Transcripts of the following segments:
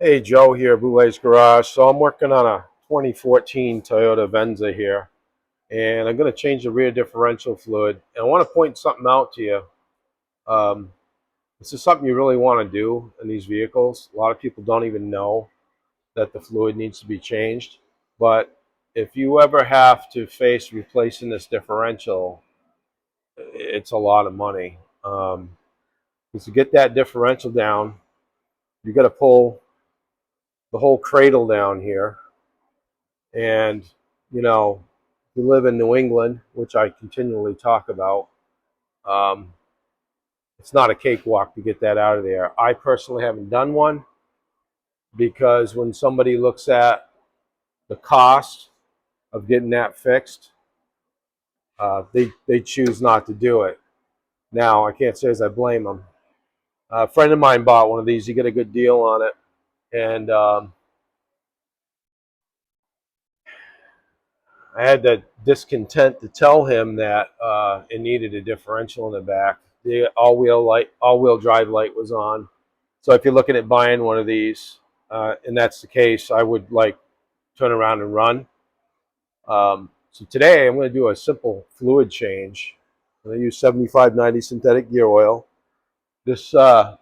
Hey, Joe here, Boulez Garage. So I'm working on a 2014 Toyota Venza here, and I'm going to change the rear differential fluid. And I want to point something out to you. Um, this is something you really want to do in these vehicles. A lot of people don't even know that the fluid needs to be changed. But if you ever have to face replacing this differential, it's a lot of money. Because to get that differential down, you got to pull the whole cradle down here. And, you know, we live in New England, which I continually talk about. Um, it's not a cakewalk to get that out of there. I personally haven't done one because when somebody looks at the cost of getting that fixed, they choose not to do it. Now, I can't say as I blame them. A friend of mine bought one of these. He got a good deal on it. And I had the discontent to tell him that it needed a differential in the back. The all-wheel drive light was on. So if you're looking at buying one of these, and that's the case, I would like turn around and run. So today I'm going to do a simple fluid change. I'm going to use 7590 synthetic gear oil. This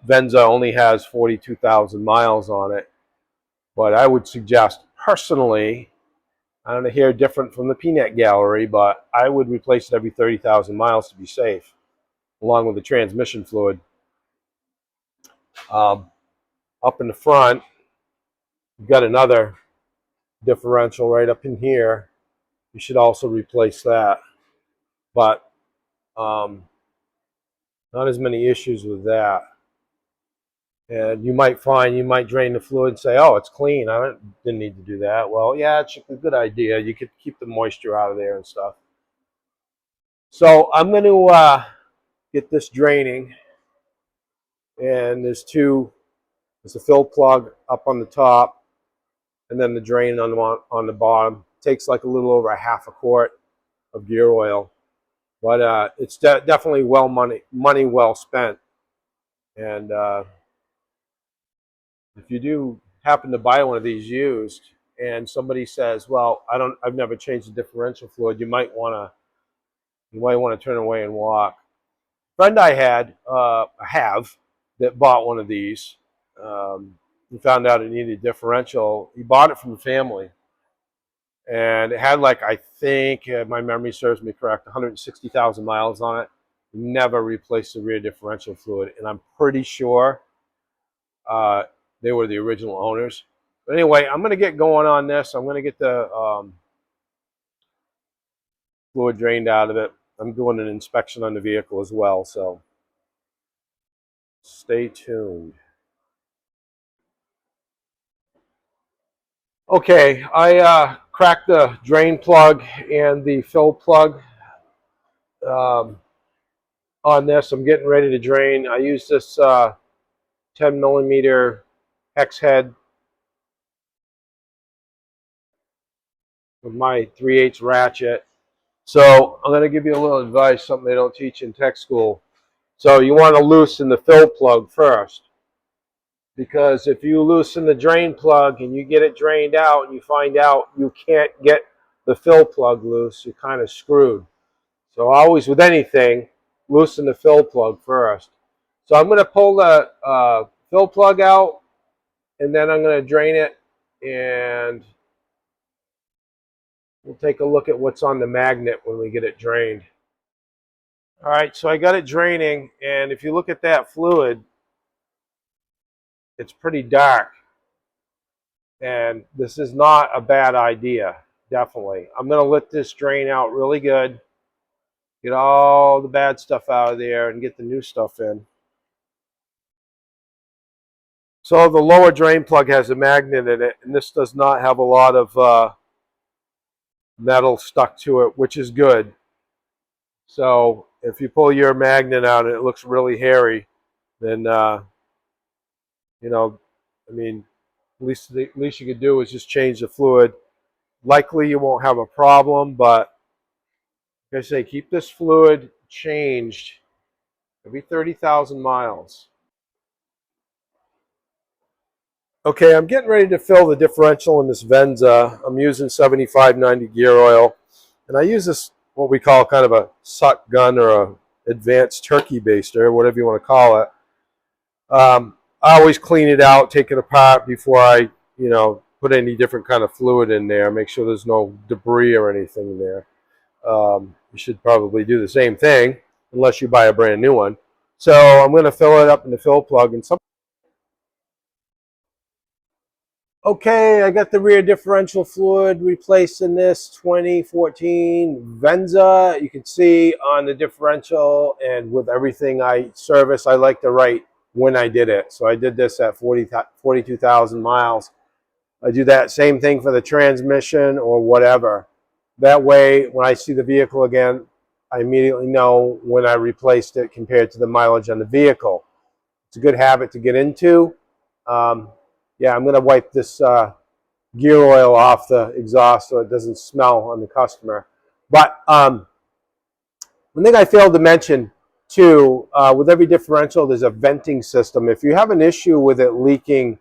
Venza only has 42,000 miles on it, but I would suggest personally, I don't hear different from the peanut gallery, but I would replace it every 30,000 miles to be safe, along with the transmission fluid. Um, Up in the front, you've got another differential right up in here. You should also replace that, but not as many issues with that. And you might drain the fluid and say, oh, it's clean. Didn't need to do that. Well, yeah, it's a good idea. You could keep the moisture out of there and stuff. So I'm going to get this draining. And there's a fill plug up on the top, and then the drain on the bottom. It takes like a little over a half a quart of gear oil, but it's definitely money well spent. And if you do happen to buy one of these used, and somebody says, "Well, I've never changed the differential fluid," you might want to turn away and walk. A friend I have that bought one of these. He found out it needed a differential. He bought it from the family, and it had like, I think, if my memory serves me correct, 160,000 miles on it. Never replaced the rear differential fluid, and I'm pretty sure uh, they were the original owners. But anyway, I'm going to get going on this. I'm going to get the fluid drained out of it. I'm doing an inspection on the vehicle as well, so stay tuned. Okay, I cracked the drain plug and the fill plug um, on this. I'm getting ready to drain. I use this 10 millimeter hex head with my 3/8 ratchet. So I'm going to give you a little advice, something they don't teach in tech school. So you want to loosen the fill plug first, because if you loosen the drain plug and you get it drained out and you find out you can't get the fill plug loose, you're kind of screwed. So always with anything, loosen the fill plug first. So I'm going to pull the fill plug out, and then I'm going to drain it, and we'll take a look at what's on the magnet when we get it drained. All right, so I got it draining, and if you look at that fluid, it's pretty dark. And this is not a bad idea, definitely. I'm going to let this drain out really good, get all the bad stuff out of there, and get the new stuff in. So the lower drain plug has a magnet in it, and this does not have a lot of metal stuck to it, which is good. So if you pull your magnet out and it looks really hairy, then you know, I mean, the least you could do is just change the fluid. Likely you won't have a problem, but like I say, keep this fluid changed every 30,000 miles. Okay, I'm getting ready to fill the differential in this Venza. I'm using 7590 gear oil, and I use this what we call kind of a suck gun or a advanced turkey baster, whatever you want to call it. I always clean it out, take it apart before I, put any different kind of fluid in there. Make sure there's no debris or anything there. You should probably do the same thing, unless you buy a brand new one. So I'm going to fill it up in the fill plug, and okay, I got the rear differential fluid replaced in this 2014 Venza. You can see on the differential, and with everything I service, I like to write when I did it. So I did this at 42,000 miles. I do that same thing for the transmission or whatever. That way, when I see the vehicle again, I immediately know when I replaced it compared to the mileage on the vehicle. It's a good habit to get into. Um, yeah, I'm going to wipe this gear oil off the exhaust so it doesn't smell on the customer. But one thing I failed to mention too, with every differential, there's a venting system. If you have an issue with it leaking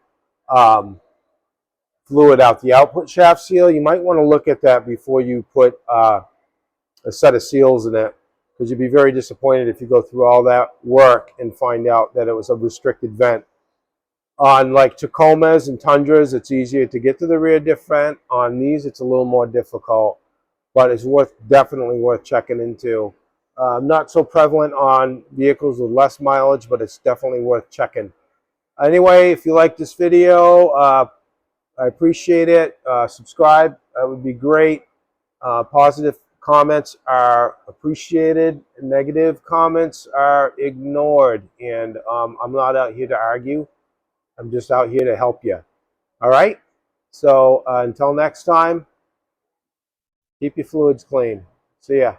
fluid out the output shaft seal, you might want to look at that before you put a set of seals in it, because you'd be very disappointed if you go through all that work and find out that it was a restricted vent. On like Tacomas and Tundras, it's easier to get to the rear diff vent. On these, it's a little more difficult, but it's definitely worth checking into. Not so prevalent on vehicles with less mileage, but it's definitely worth checking. Anyway, if you like this video, I appreciate it. Subscribe, that would be great. Positive comments are appreciated. Negative comments are ignored. And I'm not out here to argue. I'm just out here to help you. All right? So until next time, keep your fluids clean. See ya.